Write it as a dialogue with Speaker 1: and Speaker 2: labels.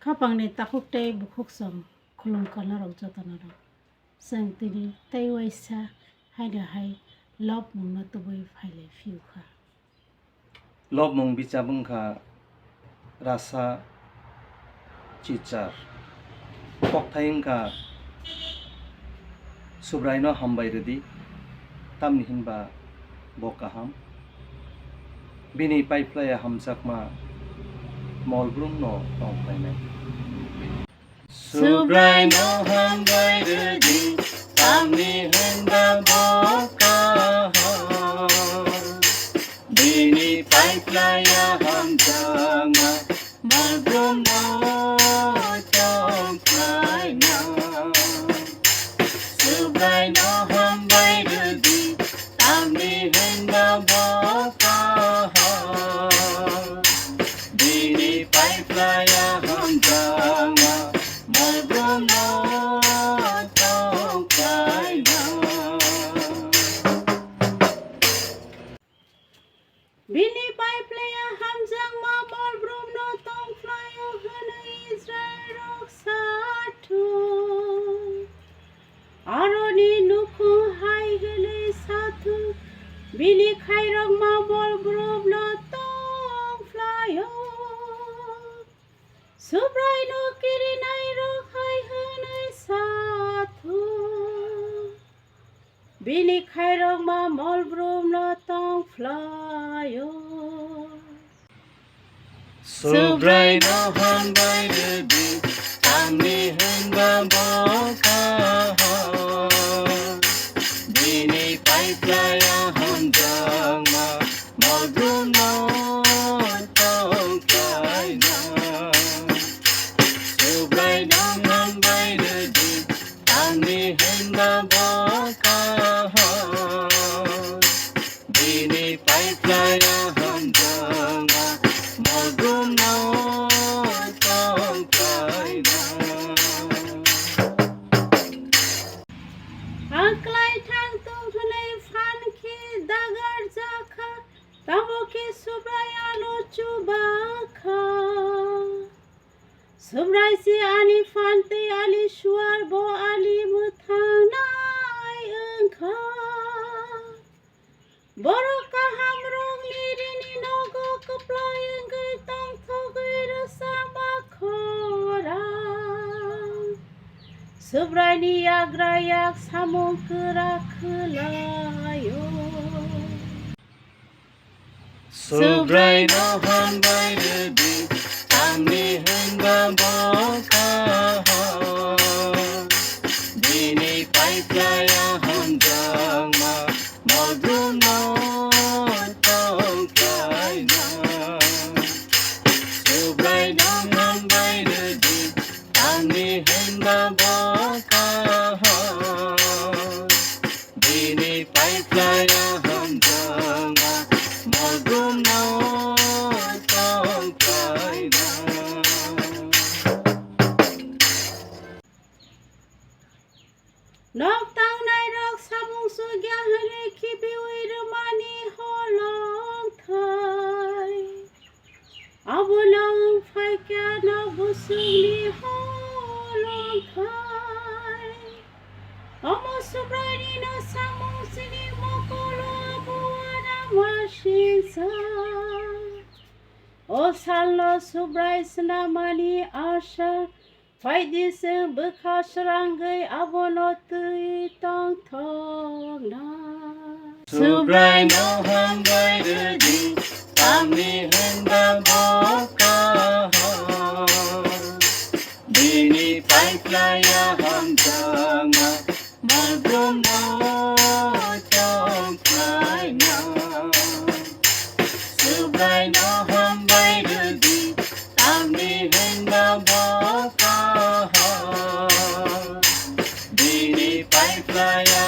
Speaker 1: kapangni takuktai bukhuksam khulum kalarok jotonarok जों दिनै taiwaisa haidahai lobmung no tubui phailai phiukha
Speaker 2: Lobmung bichabungkha rasa chichar Kokthai wngkha Subraino hambai redi tamni hwnba kaham bini paiphlaiya hamjakma brumno tongphlainai Subraino hambai redi tamni hwnba kaham bini paiphlaiya hamjakma brumno tongphlainai Subraino hambai redi tamni hwnba kaham bini paiphlaiya hamjakma brumno tongphlainai
Speaker 1: bini paiphlaiya hamjakma brumno tongphlainai hono Israel rok sathu aroni nuku hai hole sathu bini khairok ma brumno tongphlainai Subraino kirinai rok hai hole sathu bini khairok ma brumno tongphlainai
Speaker 2: Subraino hambai redi tamni hwnba kaham bini paiphlaiya hamjakma brumno tongphlainai Subraino hambai redi tamni hwnba kaham bini paiphlaiya hamjakma brumno
Speaker 1: Angklai thang tongphlainai phanki dagar jakha taboki Subraino chubakha Subraisi ani phante ali suar bo ali muthangnai engkha Boro kaham rong nirini nogo kaplai engkai tong thogai rasama khora Subraini yagrayak samung kera khelayo
Speaker 2: Subraino hambai redi tamni hwnba kaham bini paiphlaiya hamjakma brumno tongphlainai Subraino hambai redi tamni hwnba kaham bini paiphlaiya hamjakma brumno tongphlainai
Speaker 1: Nok tang nai rok samung sugya hale kibiwi rumani holong thai Abunang phaikya nok busungni holong thai Omo Subraini no samung sini mokolo abuana mashinsa O salno Subrai senamani asha Faidis bekasrangai abono tui tong thong na
Speaker 2: Subraino hambai redi tamni hwnba kaham bini paiphlaiya hamjakma brumno tongphlainai Subraino hambai redi tamni hwnba kaham bini paiphlaiya